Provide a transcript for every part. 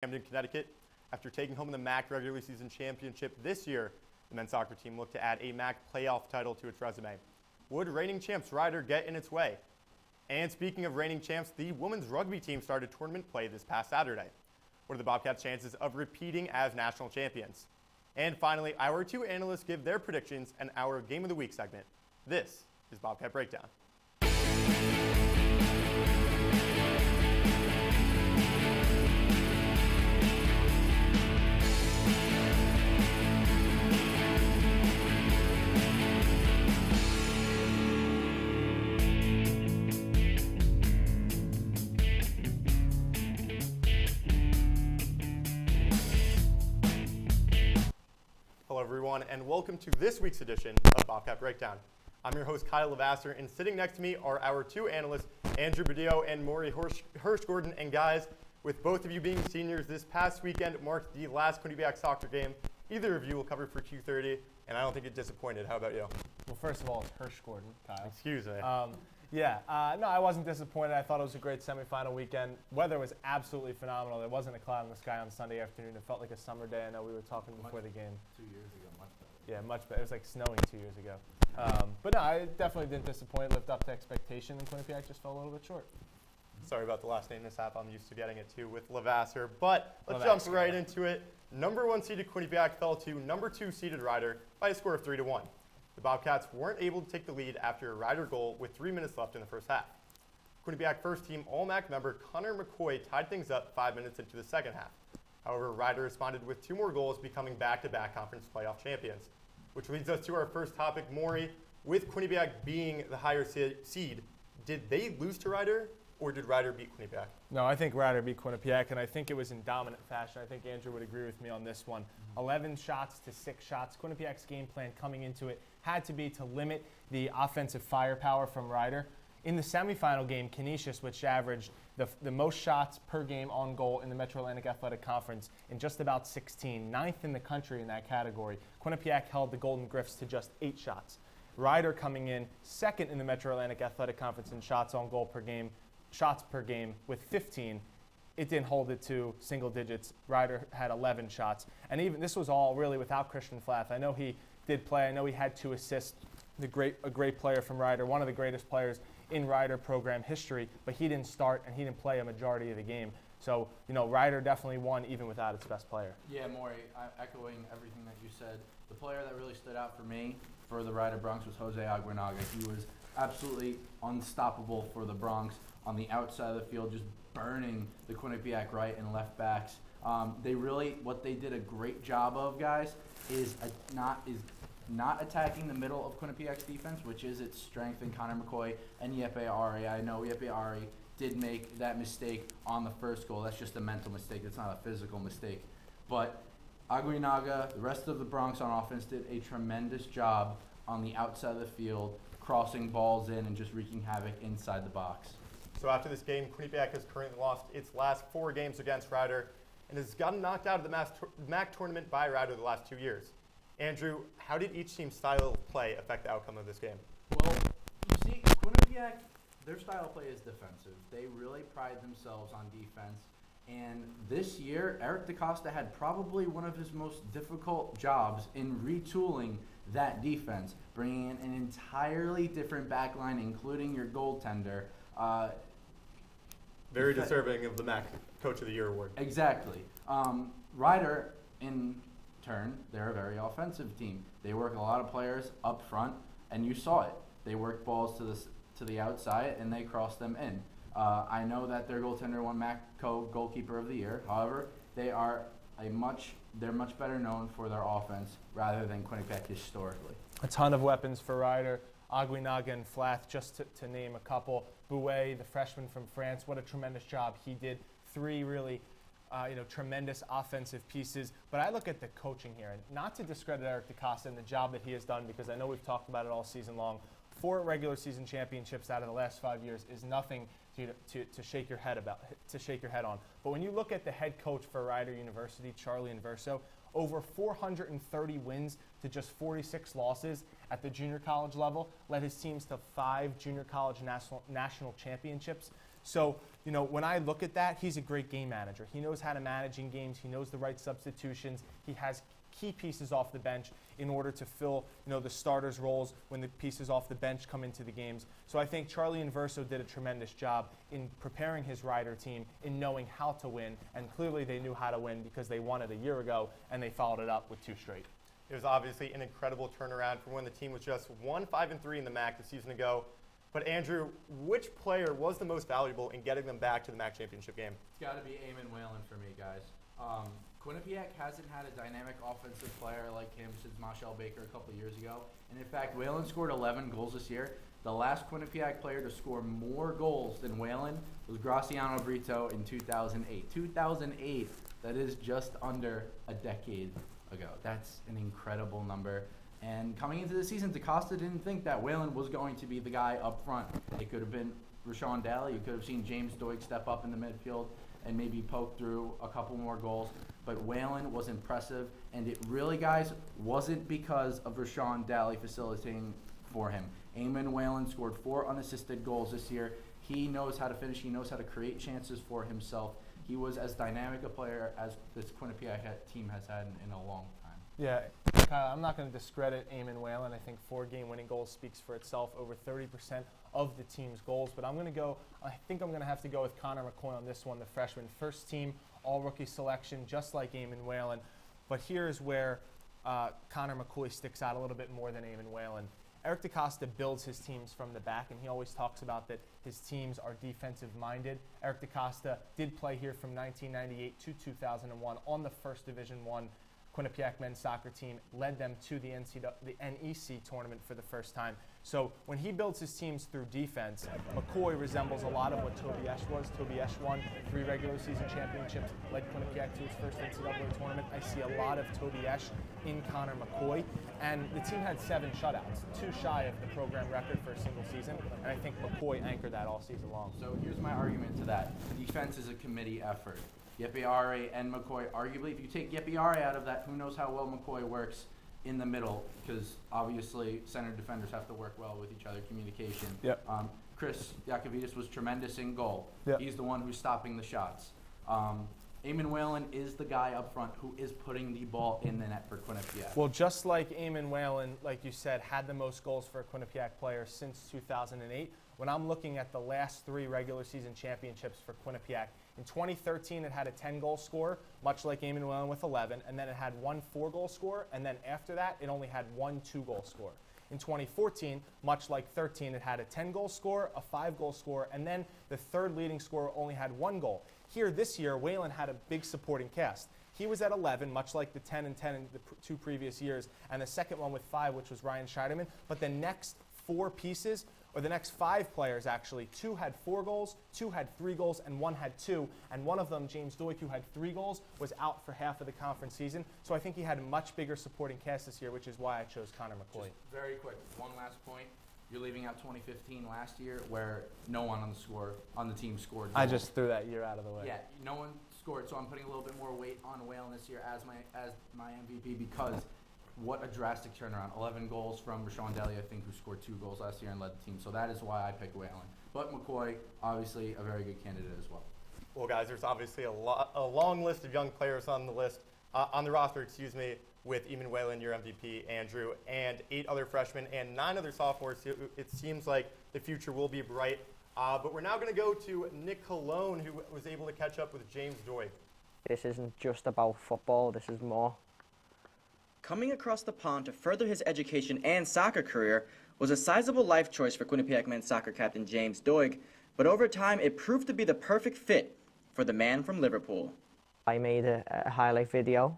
Camden, Connecticut. After taking home the MAC regular season championship this year, the men's soccer team looked to add a MAC playoff title to its resume. Would reigning champs Rider get in its way? And speaking of reigning champs, the women's rugby team started tournament play this past Saturday. What are the Bobcats' chances of repeating as national champions? And finally, our two analysts give their predictions and our Game of the Week segment. This is Bobcat Breakdown. Hello everyone, and welcome to this week's edition of Bobcat Breakdown. I'm your host, Kyle Levasseur, and sitting next to me are our two analysts, Andrew Badillo and Maury Hirsch-Gordon. And guys, with both of you being seniors, this past weekend marked the last Quinnipiac soccer game either of you will cover for Q30, and I don't think you're disappointed. How about you? Well, first of all, it's Hirsch-Gordon, Kyle. Excuse me. No, I wasn't disappointed. I thought it was a great semifinal weekend. Weather was absolutely phenomenal. There wasn't a cloud in the sky on Sunday afternoon. It felt like a summer day. I know we were talking before the game. 2 years ago, much better. Yeah, much better. It was like snowing 2 years ago. But no, I definitely didn't disappoint. Lived up to expectation, and Quinnipiac just fell a little bit short. Sorry about the last name mishap. I'm used to getting it too with Levasseur. But let's jump right into it. Number 1 seeded Quinnipiac fell to number 2 seeded Rider by a score of 3-1. The Bobcats weren't able to take the lead after a Rider goal with 3 minutes left in the first half. Quinnipiac first team All-MAC member Connor McCoy tied things up 5 minutes into the second half. However, Rider responded with 2 more goals, becoming back-to-back conference playoff champions. Which leads us to our first topic, Maury. With Quinnipiac being the higher seed, did they lose to Rider, or did Rider beat Quinnipiac? No, I think Rider beat Quinnipiac, and I think it was in dominant fashion. I think Andrew would agree with me on this one. 11 shots to 6 shots. Quinnipiac's game plan coming into it had to be to limit the offensive firepower from Rider. In the semifinal game, Canisius, which averaged the most shots per game on goal in the Metro Atlantic Athletic Conference in just about 16, 9th in the country in that category. Quinnipiac held the Golden Griffs to just 8 shots. Rider coming in second in the Metro Atlantic Athletic Conference in shots on goal per game, shots per game with 15. It didn't hold it to single digits. Rider had 11 shots. And even this was all really without Christian Flath. I know he did play. I know he had 2 assists. A great player from Rider, one of the greatest players in Rider program history, but he didn't start and he didn't play a majority of the game. So, Rider definitely won even without its best player. Yeah, Maury, echoing everything that you said, the player that really stood out for me for the Rider Bronx was Jose Aguinaga. He was absolutely unstoppable for the Bronx on the outside of the field, just burning the Quinnipiac right and left backs. What they did a great job of, guys, is not attacking the middle of Quinnipiac's defense, which is its strength in Connor McCoy and Yeppe Ari. I know Yeppe Ari did make that mistake on the first goal. That's just a mental mistake. It's not a physical mistake. But Aguinaga, the rest of the Bronx on offense did a tremendous job on the outside of the field, crossing balls in and just wreaking havoc inside the box. So after this game, Quinnipiac has currently lost its last 4 games against Rider and has gotten knocked out of the MAC tournament by Rider the last 2 years. Andrew, how did each team's style of play affect the outcome of this game? Well, you see, Quinnipiac, their style of play is defensive. They really pride themselves on defense. And this year, Eric DaCosta had probably one of his most difficult jobs in retooling that defense, bringing in an entirely different back line, including your goaltender. Very deserving of the MAC Coach of the Year award. Exactly. Rider, in turn, they're a very offensive team. They work a lot of players up front, and you saw it. They work balls to the outside, and they cross them in. I know that their goaltender won MAC goalkeeper of the year. However, they're much better known for their offense rather than Quinnipiac historically. A ton of weapons for Rider. Aguinaga and Flath, just to name a couple. Bouet, the freshman from France, what a tremendous job he did. 3 really tremendous offensive pieces. But I look at the coaching here, and not to discredit Eric DaCosta and the job that he has done, because I know we've talked about it all season long. 4 regular season championships out of the last 5 years is nothing to shake your head on. But when you look at the head coach for Rider University, Charlie Inverso, over 430 wins to just 46 losses at the junior college level, led his teams to 5 junior college national championships. So you know, when I look at that, he's a great game manager. He knows how to manage in games. He knows the right substitutions. He has key pieces off the bench in order to fill, you know, the starters' roles when the pieces off the bench come into the games. So I think Charlie Inverso did a tremendous job in preparing his Rider team, in knowing how to win, and clearly they knew how to win because they won it a year ago and they followed it up with 2 straight. It was obviously an incredible turnaround from when the team was just 1-5-3 in the MAC the season ago. But Andrew, which player was the most valuable in getting them back to the MAC championship game? It's got to be Eamon Whalen for me, guys. Quinnipiac hasn't had a dynamic offensive player like him since Marshall Baker a couple years ago. And in fact, Whalen scored 11 goals this year. The last Quinnipiac player to score more goals than Whalen was Graciano Brito in 2008. 2008, that is just under a decade ago. That's an incredible number. And coming into the season, DaCosta didn't think that Whalen was going to be the guy up front. It could have been Rashawn Daly. You could have seen James Doig step up in the midfield and maybe poke through a couple more goals. But Whalen was impressive, and it really, guys, wasn't because of Rashawn Daly facilitating for him. Eamon Whalen scored 4 unassisted goals this year. He knows how to finish. He knows how to create chances for himself. He was as dynamic a player as this Quinnipiac team has had in a long time. Yeah, Kyle, I'm not going to discredit Eamon Whalen. I think 4 game-winning goals speaks for itself, over 30% of the team's goals. But I think I'm going to have to go with Connor McCoy on this one, the freshman. First team, all-rookie selection, just like Eamon Whalen. But here's where Connor McCoy sticks out a little bit more than Eamon Whalen. Eric DaCosta builds his teams from the back, and he always talks about that his teams are defensive-minded. Eric DaCosta did play here from 1998 to 2001 on the first Division I Quinnipiac men's soccer team, led them to the NEC tournament for the first time. So when he builds his teams through defense, McCoy resembles a lot of what Toby Esch was. Toby Esch won 3 regular season championships, led Quinnipiac to its first NCAA tournament. I see a lot of Toby Esch in Connor McCoy. And the team had 7 shutouts, 2 shy of the program record for a single season. And I think McCoy anchored that all season long. So here's my argument to that. Defense is a committee effort. Yepiare and McCoy, arguably, if you take Yepiare out of that, who knows how well McCoy works in the middle, because obviously center defenders have to work well with each other, communication. Yep. Chris Yakovitis was tremendous in goal. Yep. He's the one who's stopping the shots. Eamon Whalen is the guy up front who is putting the ball in the net for Quinnipiac. Well, just like Eamon Whalen, like you said, had the most goals for a Quinnipiac player since 2008, when I'm looking at the last 3 regular season championships for Quinnipiac, in 2013 it had a 10-goal scorer, much like Eamon Whalen with 11, and then it had 1 4-goal scorer, and then after that it only had 1 2-goal scorer. In 2014, much like 13, it had a 10-goal scorer, a 5-goal scorer, and then the 3rd leading scorer only had 1 goal. Here this year, Whalen had a big supporting cast. He was at 11, much like the 10 and 10 in the 2 previous years, and the second one with 5, which was Ryan Scheideman. But the next 4 pieces, or the next 5 players actually, 2 had 4 goals, 2 had 3 goals, and 1 had 2. And one of them, James Doig, who had 3 goals, was out for half of the conference season. So I think he had a much bigger supporting cast this year, which is why I chose Connor McCoy. Just very quick, one last point. You're leaving out 2015 last year, where no one on the team scored goals. I just threw that year out of the way. Yeah, no one scored, so I'm putting a little bit more weight on Whalen this year as my MVP, because what a drastic turnaround. 11 goals from Rashawn Daly, I think, who scored 2 goals last year and led the team. So that is why I picked Whalen. But McCoy, obviously, a very good candidate as well. Well, guys, there's obviously a long list of young players on the roster, with Eamon Whalen, your MVP, Andrew, and 8 other freshmen and 9 other sophomores. So it seems like the future will be bright. But we're now going to go to Nick Colon, who was able to catch up with James Doig. This isn't just about football, this is more. Coming across the pond to further his education and soccer career was a sizable life choice for Quinnipiac men's soccer captain James Doig, but over time it proved to be the perfect fit for the man from Liverpool. I made a highlight video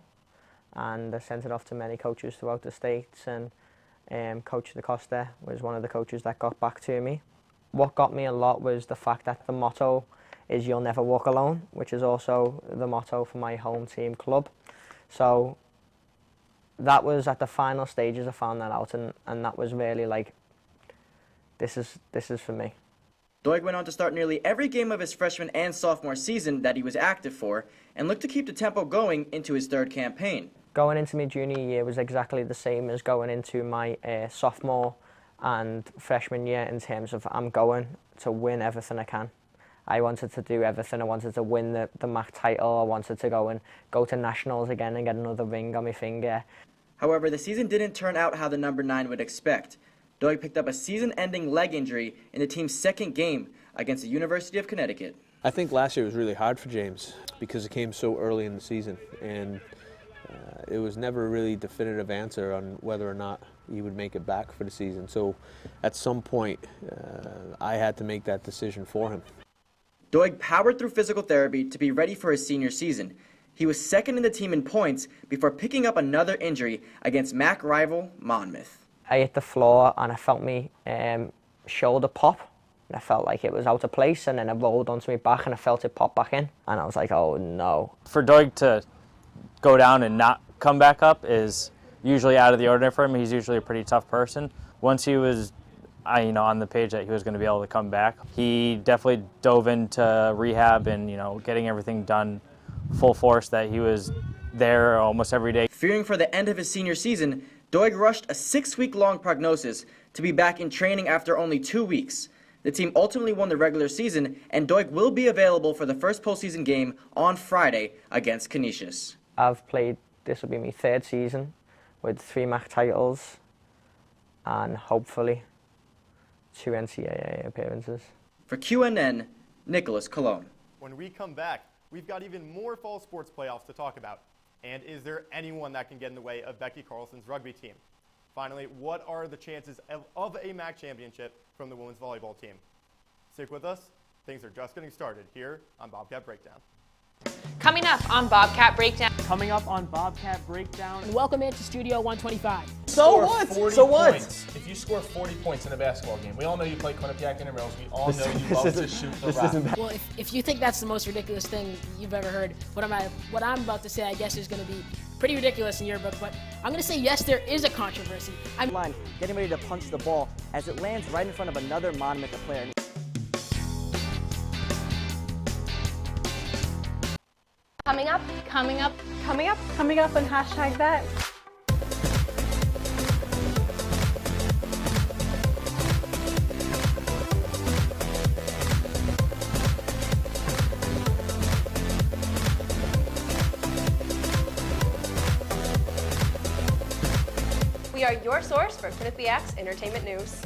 and I sent it off to many coaches throughout the States, and Coach DaCosta was one of the coaches that got back to me. What got me a lot was the fact that the motto is "You'll never walk alone," which is also the motto for my home team club. So that was at the final stages I found that out, and that was really like, this is for me. Doig went on to start nearly every game of his freshman and sophomore season that he was active for, and looked to keep the tempo going into his 3rd campaign. Going into my junior year was exactly the same as going into my sophomore and freshman year, in terms of I'm going to win everything I can. I wanted to do everything. I wanted to win the MAC title. I wanted to go to nationals again and get another ring on my finger. However, the season didn't turn out how the number 9 would expect. Doig picked up a season-ending leg injury in the team's second game against the University of Connecticut. I think last year was really hard for James because it came so early in the season, and it was never a really definitive answer on whether or not he would make it back for the season. So at some point, I had to make that decision for him. Doig powered through physical therapy to be ready for his senior season. He was second in the team in points before picking up another injury against MAC rival Monmouth. I hit the floor and I felt my shoulder pop. And I felt like it was out of place, and then I rolled onto my back and I felt it pop back in. And I was like, oh no. For Doig to go down and not come back up is usually out of the ordinary for him. He's usually a pretty tough person. Once he was on the page that he was going to be able to come back, he definitely dove into rehab and getting everything done full force, that he was there almost every day. Fearing for the end of his senior season, Doig rushed a 6-week-long prognosis to be back in training after only 2 weeks. The team ultimately won the regular season, and Doig will be available for the first postseason game on Friday against Canisius. I've played, this will be my 3rd season with 3 MAC titles and hopefully 2 NCAA appearances. For QNN, Nicholas Colon. When we come back, we've got even more fall sports playoffs to talk about. And is there anyone that can get in the way of Becky Carlson's rugby team? Finally, what are the chances of a MAC championship from the women's volleyball team? Stick with us. Things are just getting started here on Bobcat Breakdown. Coming up on Bobcat Breakdown. Coming up on Bobcat Breakdown. Welcome into Studio 125. So what? 40 So what? points. If you score 40 points in a basketball game, we all know you play Quinnipiac intramurals. We all know you love to shoot the rock. Well, if you think that's the most ridiculous thing you've ever heard, what I'm about to say, I guess, is going to be pretty ridiculous in your book. But I'm going to say yes, there is a controversy. I'm getting ready to punch the ball as it lands right in front of another Monmouth player. Coming up on hashtag that. We are your source for Quinnipiac's entertainment news.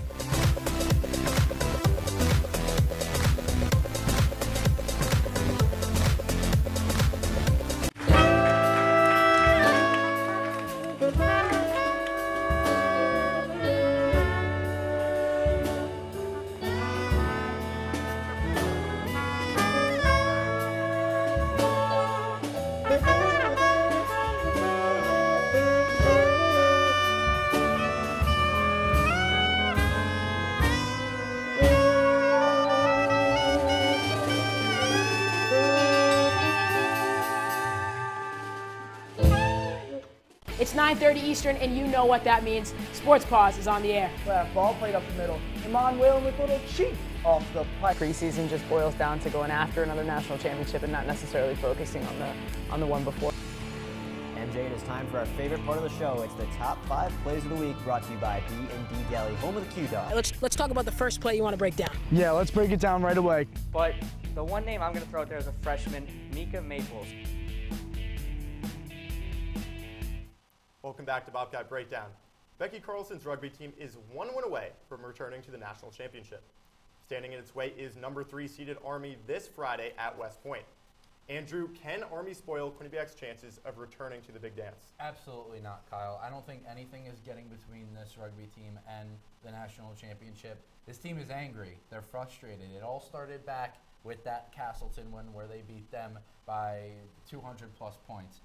It's 9:30 Eastern, and you know what that means. Sports Pause is on the air. Ball played up the middle. Emmanuel with a little cheat off the play. Preseason just boils down to going after another national championship and not necessarily focusing on the one before. MJ, it is time for our favorite part of the show. It's the top 5 plays of the week, brought to you by B&D Deli, home of the Q-Dog. Let's talk about the first play you want to break down. Yeah, let's break it down right away. But the one name I'm going to throw out there is a freshman, Mika Maples. Welcome back to Bobcat Breakdown. Becky Carlson's rugby team is 1 win away from returning to the national championship. Standing in its way is number 3 seeded Army this Friday at West Point. Andrew, can Army spoil Quinnipiac's chances of returning to the big dance? Absolutely not, Kyle. I don't think anything is getting between this rugby team and the national championship. This team is angry. They're frustrated. It all started back with that Castleton win where they beat them by 200-plus points.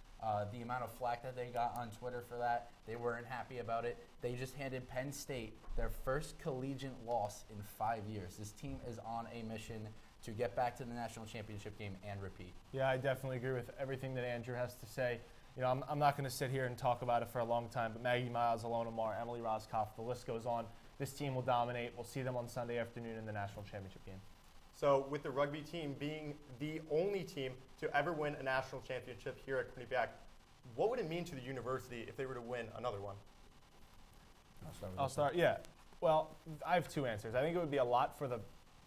The amount of flack that they got on Twitter for that, they weren't happy about it. They just handed Penn State their first collegiate loss in 5 years. This team is on a mission to get back to the national championship game and repeat. Yeah, I definitely agree with everything that Andrew has to say. I'm not going to sit here and talk about it for a long time, but Maggie Miles, Alona Marr, Emily Roscoff, the list goes on. This team will dominate. We'll see them on Sunday afternoon in the national championship game. So with the rugby team being the only team to ever win a national championship here at Quinnipiac, what would it mean to the university if they were to win another one? I'll start. Yeah. Well, I have 2 answers. I think it would be a lot for the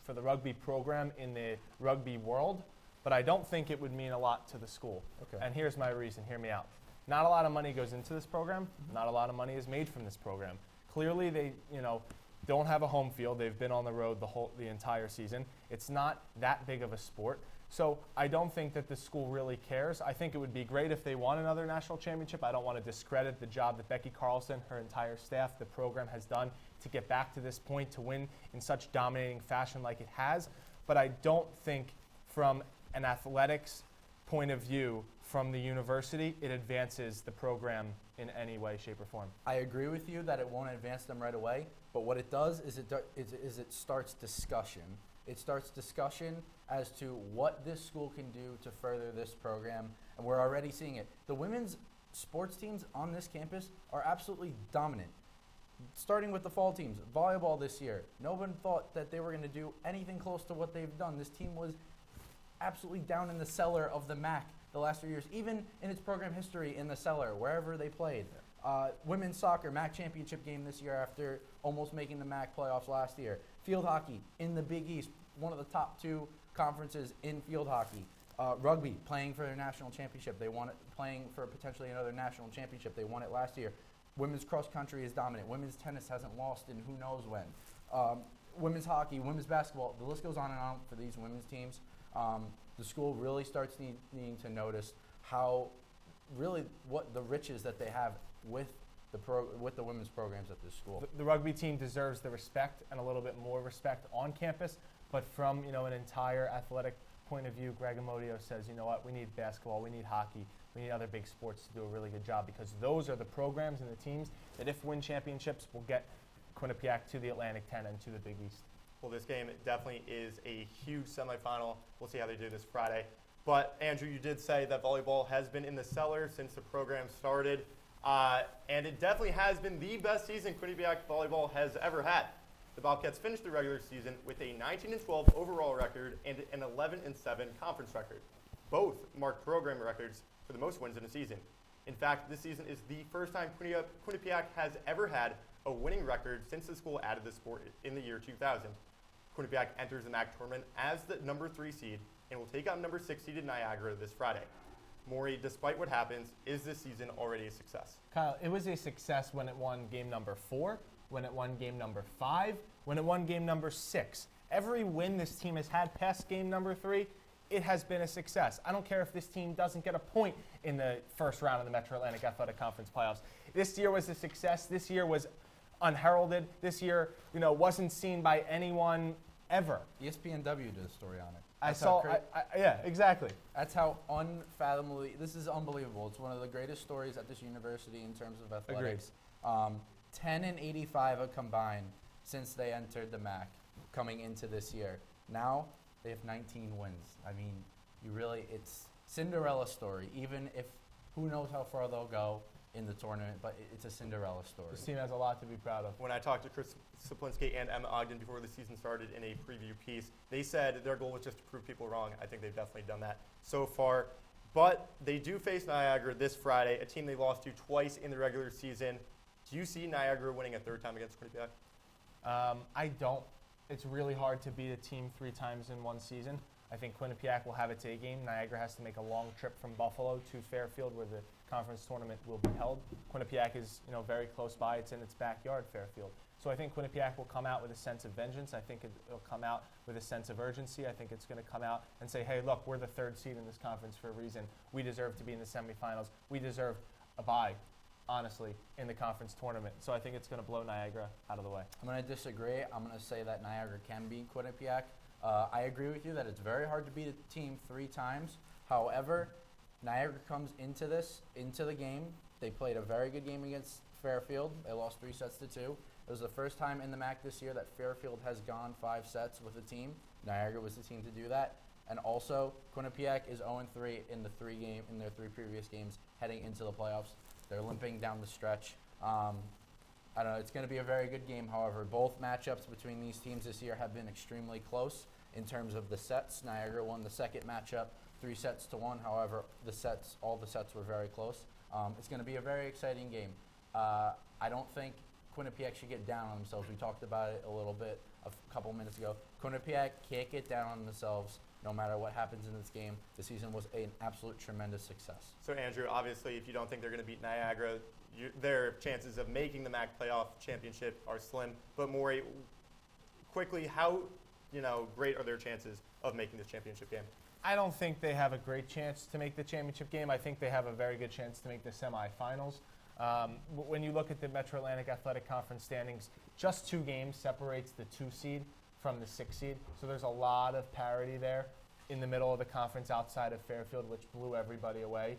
for the rugby program in the rugby world, but I don't think it would mean a lot to the school. Okay. And here's my reason. Hear me out. Not a lot of money goes into this program. Not a lot of money is made from this program. Clearly, they don't have a home field. They've been on the road the entire season. It's not that big of a sport. So I don't think that the school really cares. I think it would be great if they won another national championship. I don't want to discredit the job that Becky Carlson, her entire staff, the program has done to get back to this point, to win in such dominating fashion like it has. But I don't think from an athletics point of view from the university, it advances the program in any way, shape, or form. I agree with you that it won't advance them right away, but what it does is it starts discussion. It starts discussion as to what this school can do to further this program, and we're already seeing it. The women's sports teams on this campus are absolutely dominant. Starting with the fall teams, volleyball this year, no one thought that they were going to do anything close to what they've done. This team was absolutely down in the cellar of the MAC the last 3 years, even in its program history in the cellar, wherever they played. Women's soccer, MAC championship game this year after almost making the MAC playoffs last year. Field hockey in the Big East, one of the top 2 conferences in field hockey. Rugby, playing for their national championship. They won it, playing for potentially another national championship. They won it last year. Women's cross country is dominant. Women's tennis hasn't lost in who knows when. Women's hockey, women's basketball, the list goes on and on for these women's teams. The school really starts needing to notice how really what the riches that they have with the women's programs at this school. The rugby team deserves the respect and a little bit more respect on campus, but from an entire athletic point of view, Greg Amodio says, you know what, we need basketball, we need hockey, we need other big sports to do a really good job, because those are the programs and the teams that, if win championships, will get Quinnipiac to the Atlantic 10 and to the Big East. Well, this game definitely is a huge semifinal. We'll see how they do this Friday. But, Andrew, you did say that volleyball has been in the cellar since the program started. And it definitely has been the best season Quinnipiac volleyball has ever had. The Bobcats finished the regular season with a 19-12 overall record and an 11-7 conference record. Both marked program records for the most wins in a season. In fact, this season is the first time Quinnipiac has ever had a winning record since the school added the sport in the year 2000. Quinnipiac enters the MAC tournament as the number 3 seed and will take on number 6 seeded Niagara this Friday. Maury, despite what happens, is this season already a success? Kyle, it was a success when it won game number 4, when it won game number 5, when it won game number 6. Every win this team has had past game number 3, it has been a success. I don't care if this team doesn't get a point in the first round of the Metro Atlantic Athletic Conference playoffs. This year was a success. This year was unheralded. This year, wasn't seen by anyone ever. ESPNW did a story on it. Yeah, exactly. That's how unfathomably, this is unbelievable. It's one of the greatest stories at this university in terms of athletics. 10 and 85 have combined since they entered the MAC coming into this year. Now they have 19 wins. I mean, it's Cinderella story, even if who knows how far they'll go in the tournament, but it's a Cinderella story. This team has a lot to be proud of. When I talked to Chris Saplinski and Emma Ogden before the season started in a preview piece, they said their goal was just to prove people wrong. I think they've definitely done that so far. But they do face Niagara this Friday, a team they lost to twice in the regular season. Do you see Niagara winning a 3rd time against Quinnipiac? I don't. It's really hard to beat a team 3 times in one season. I think Quinnipiac will have its A game. Niagara has to make a long trip from Buffalo to Fairfield, where the conference tournament will be held. Quinnipiac is, very close by. It's in its backyard, Fairfield. So I think Quinnipiac will come out with a sense of vengeance. I think it'll come out with a sense of urgency. I think it's going to come out and say, hey, look, we're the 3rd seed in this conference for a reason. We deserve to be in the semifinals. We deserve a bye, honestly, in the conference tournament. So I think it's going to blow Niagara out of the way. I'm going to disagree. I'm going to say that Niagara can beat Quinnipiac. I agree with you that it's very hard to beat a team 3 times. However, Niagara comes into the game. They played a very good game against Fairfield. They lost 3 sets to 2. It was the first time in the MAC this year that Fairfield has gone 5 sets with a team. Niagara was the team to do that. And also, Quinnipiac is 0-3 in their 3 previous games heading into the playoffs. They're limping down the stretch. I don't know. It's going to be a very good game. However, both matchups between these teams this year have been extremely close in terms of the sets. Niagara won the second matchup 3-1. However, all the sets were very close. It's going to be a very exciting game. I don't think Quinnipiac should get down on themselves. We talked about it a little bit couple minutes ago, Quinnipiac can't get down on themselves no matter what happens in this game. The season was an absolute tremendous success. So Andrew, obviously, if you don't think they're going to beat Niagara, their chances of making the MAC playoff championship are slim. But Maury, quickly, how great are their chances of making this championship game? I don't think they have a great chance to make the championship game. I think they have a very good chance to make the semifinals. When you look at the Metro Atlantic Athletic Conference standings, just 2 games separates the 2 seed from the 6 seed. So there's a lot of parity there in the middle of the conference outside of Fairfield, which blew everybody away.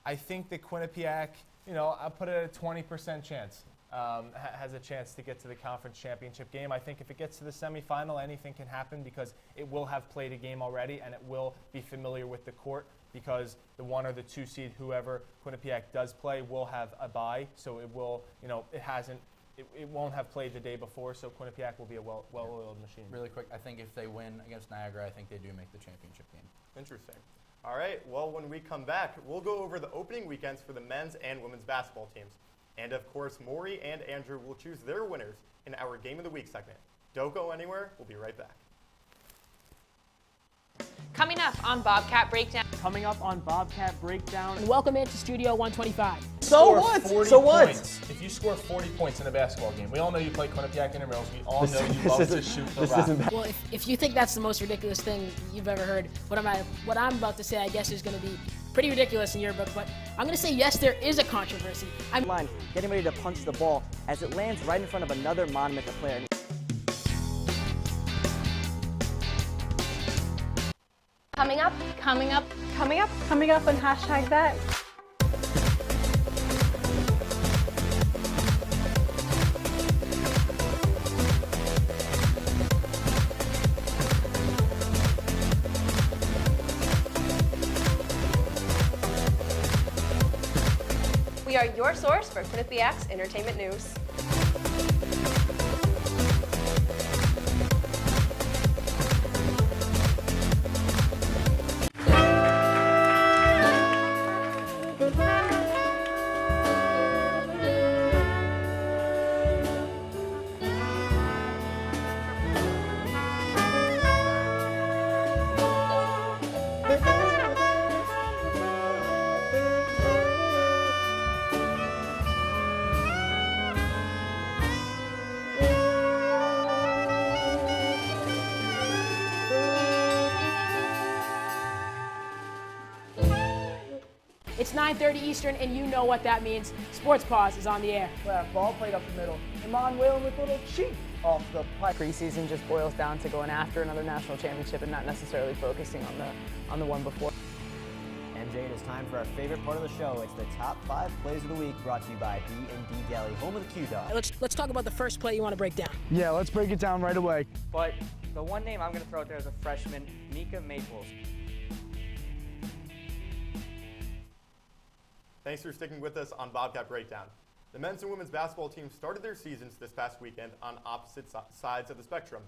I think that Quinnipiac, I'll put it at a 20% chance, has a chance to get to the conference championship game. I think if it gets to the semifinal, anything can happen because it will have played a game already and it will be familiar with the court because the 1 or the 2 seed, whoever Quinnipiac does play, will have a bye. So it will, it won't have played the day before, so Quinnipiac will be a well-oiled machine. Really quick, I think if they win against Niagara, I think they do make the championship game. Interesting. All right, well, when we come back, we'll go over the opening weekends for the men's and women's basketball teams. And, of course, Maury and Andrew will choose their winners in our Game of the Week segment. Don't go anywhere. We'll be right back. Coming up on Bobcat Breakdown. Coming up on Bobcat Breakdown. And welcome into Studio 125. So what? If you score 40 points in a basketball game, we all know you play Quinnipiac intramurals. We all know you love to shoot the rock. Well, if you think that's the most ridiculous thing you've ever heard, what I'm about to say, I guess, is going to be pretty ridiculous in your book. But I'm going to say, yes, there is a controversy. Line, getting ready to punch the ball as it lands right in front of another Monmouth player. Coming up, and hashtag that. We are your source for Quinnipiac's entertainment news. It's 9:30 Eastern, and you know what that means. Sports Pause is on the air. Well, ball played up the middle. Iman Whalen with a little cheat off the pipe. Preseason just boils down to going after another national championship and not necessarily focusing on the one before. MJ, it is time for our favorite part of the show. It's the top 5 plays of the week, brought to you by B&D Deli, home of the Q-Dog. Let's talk about the first play you want to break down. Yeah, let's break it down right away. But the one name I'm going to throw out there is a freshman, Mika Maples. Thanks for sticking with us on Bobcat Breakdown. The men's and women's basketball teams started their seasons this past weekend on opposite sides of the spectrum.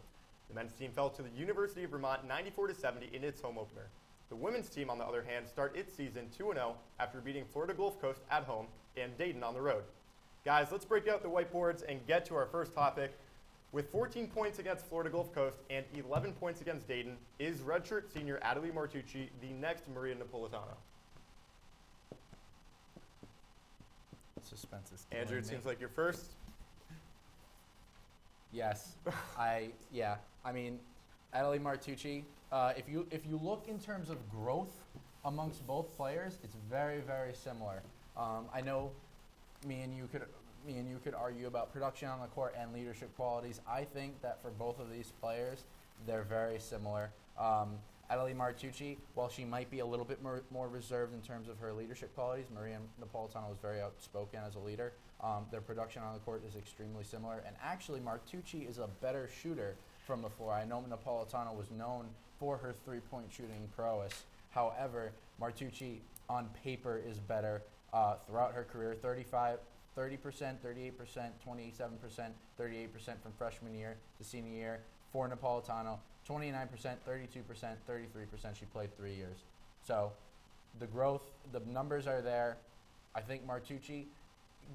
The men's team fell to the University of Vermont 94-70 in its home opener. The women's team, on the other hand, start its season 2-0 after beating Florida Gulf Coast at home and Dayton on the road. Guys, let's break out the whiteboards and get to our first topic. With 14 points against Florida Gulf Coast and 11 points against Dayton, is redshirt senior Adelie Martucci the next Maria Napolitano? Suspense is Andrew, it killing me. seems like you're first. Yes, I mean, Adelie Martucci. If you look in terms of growth amongst both players, it's very, very similar. I know me and you could argue about production on the court and leadership qualities. I think that for both of these players, they're very similar. Adelie Martucci, while she might be a little bit more reserved in terms of her leadership qualities, Maria Napolitano was very outspoken as a leader. Their production on the court is extremely similar, and actually Martucci is a better shooter from the floor. I know Napolitano was known for her three-point shooting prowess. However, Martucci on paper is better throughout her career. 30%, 38%, 27%, 38% from freshman year to senior year. For Napolitano, 29%, 32%, 33%. She played 3 years. So the growth, the numbers are there. I think Martucci,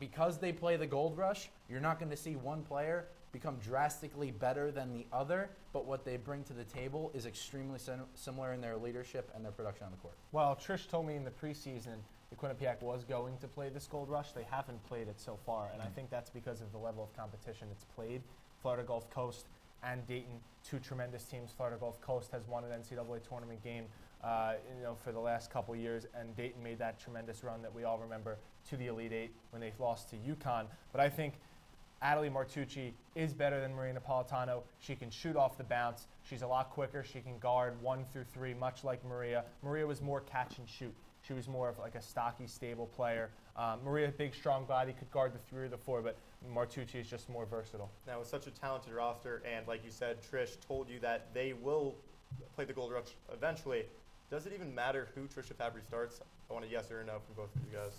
because they play the Gold Rush, you're not going to see one player become drastically better than the other, but what they bring to the table is extremely similar in their leadership and their production on the court. Well, Trish told me in the preseason that Quinnipiac was going to play this Gold Rush. They haven't played it so far, and I think that's because of the level of competition it's played. Florida Gulf Coast and Dayton, two tremendous teams. Florida Gulf Coast has won an NCAA tournament game for the last couple years, and Dayton made that tremendous run that we all remember to the Elite Eight when they lost to UConn. But I think Adelie Martucci is better than Maria Napolitano. She can shoot off the bounce. She's a lot quicker. She can guard 1 through 3, much like Maria. Maria was more catch and shoot. She was more of like a stocky, stable player. Maria, big, strong body, could guard the 3 or the 4, but Martucci is just more versatile. Now, with such a talented roster, and like you said, Trish told you that they will play the Gold Rush eventually, does it even matter who Trisha Fabry starts? I want a yes or a no from both of you guys.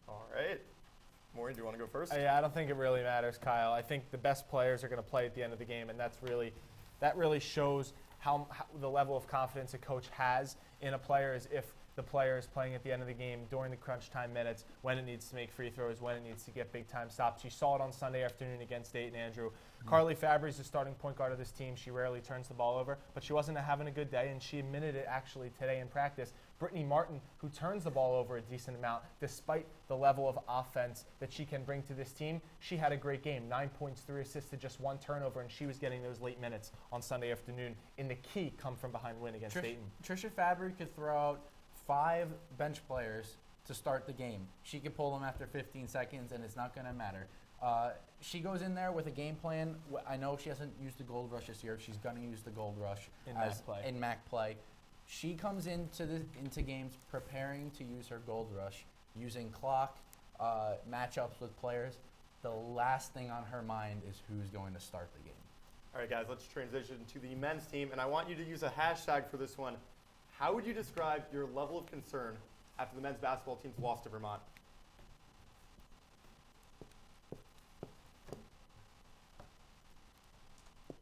All right. Maureen, do you want to go first? Yeah, I don't think it really matters, Kyle. I think the best players are going to play at the end of the game, and that really shows how the level of confidence a coach has in a player is if the player is playing at the end of the game during the crunch time minutes, when it needs to make free throws, when it needs to get big time stops. You saw it on Sunday afternoon against Dayton, Andrew. Carly Fabry is the starting point guard of this team. She rarely turns the ball over, but she wasn't having a good day, and she admitted it actually today in practice. Brittany Martin, who turns the ball over a decent amount, despite the level of offense that she can bring to this team, she had a great game. 9 points, 3 assists to just 1 turnover, and she was getting those late minutes on Sunday afternoon in the key come-from-behind win against Dayton. Trisha Fabry could throw out 5 bench players to start the game. She could pull them after 15 seconds, and it's not going to matter. She goes in there with a game plan. I know she hasn't used the Gold Rush this year. She's going to use the Gold Rush in MAC play. She comes into games preparing to use her Gold Rush, using clock, matchups with players. The last thing on her mind is who's going to start the game. All right, guys, let's transition to the men's team, and I want you to use a hashtag for this one. How would you describe your level of concern after the men's basketball team's loss to Vermont?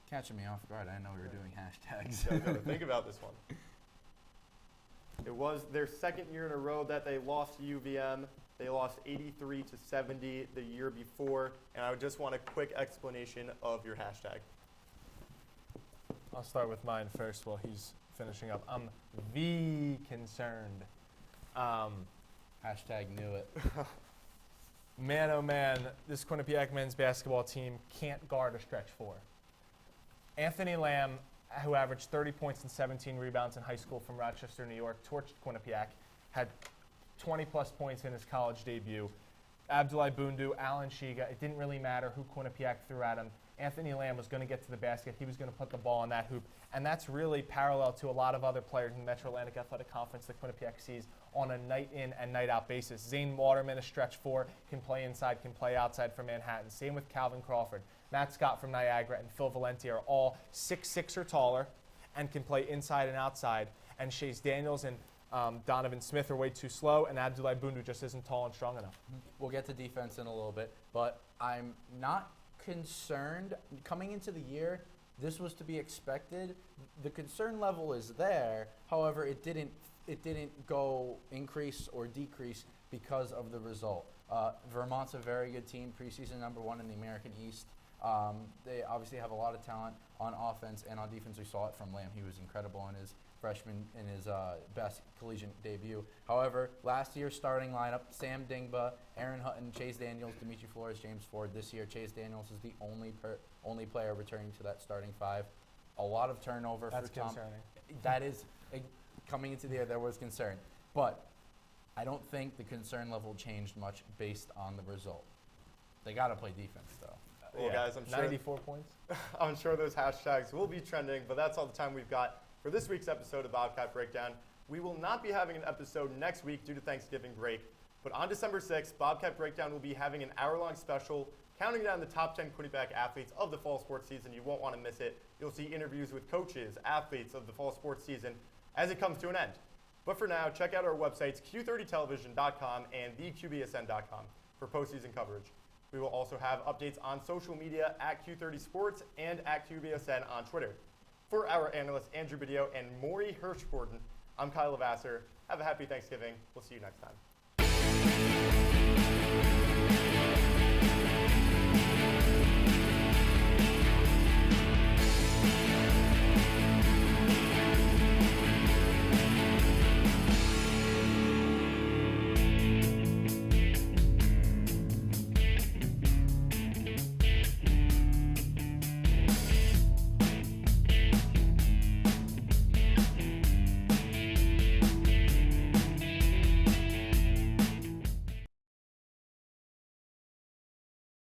Catching me off guard. I didn't know we were doing hashtags. No, think about this one. It was their second year in a row that they lost to UVM. They lost 83-70 the year before, and I would just want a quick explanation of your hashtag. I'll start with mine first while he's finishing up. I'm concerned. Hashtag knew it. Man, oh man, this Quinnipiac men's basketball team can't guard a stretch 4. Anthony Lamb, who averaged 30 points and 17 rebounds in high school from Rochester, New York, torched Quinnipiac, had 20-plus points in his college debut. Abdoulaye Bundu, Alan Shiga, it didn't really matter who Quinnipiac threw at him. Anthony Lamb was going to get to the basket. He was going to put the ball in that hoop. And that's really parallel to a lot of other players in the Metro Atlantic Athletic Conference that Quinnipiac sees on a night-in and night-out basis. Zane Waterman, a stretch 4, can play inside, can play outside for Manhattan. Same with Calvin Crawford. Matt Scott from Niagara and Phil Valenti are all 6'6" or taller and can play inside and outside. And Chase Daniels and Donovan Smith are way too slow, and Abdoulaye Bundu just isn't tall and strong enough. We'll get to defense in a little bit, but I'm not concerned. Coming into the year, this was to be expected. The concern level is there. However, it didn't go increase or decrease because of the result. Vermont's a very good team, preseason #1 in the American East. They obviously have a lot of talent on offense and on defense. We saw it from Lamb. He was incredible in his freshman, in his best collegiate debut. However, last year's starting lineup, Sam Dingba, Aaron Hutton, Chase Daniels, Dimitri Flores, James Ford. This year, Chase Daniels is the only player returning to that starting 5. A lot of turnover That's for Tom. concerning. That is, coming into the year, there was concern. But I don't think the concern level changed much based on the result. They got to play defense, though. Well, guys, I'm sure 94 points. I'm sure those hashtags will be trending, but that's all the time we've got for this week's episode of Bobcat Breakdown. We will not be having an episode next week due to Thanksgiving break, but on December 6th, Bobcat Breakdown will be having an hour-long special counting down the top 10 Quinnipiac athletes of the fall sports season. You won't want to miss it. You'll see interviews with coaches, athletes of the fall sports season as it comes to an end. But for now, check out our websites, q30television.com and theqbsn.com for postseason coverage. We will also have updates on social media at Q30 Sports and at QBSN on Twitter. For our analysts, Andrew Badillo and Maury Hirsch-Gordon, I'm Kyle Lavasser. Have a happy Thanksgiving. We'll see you next time.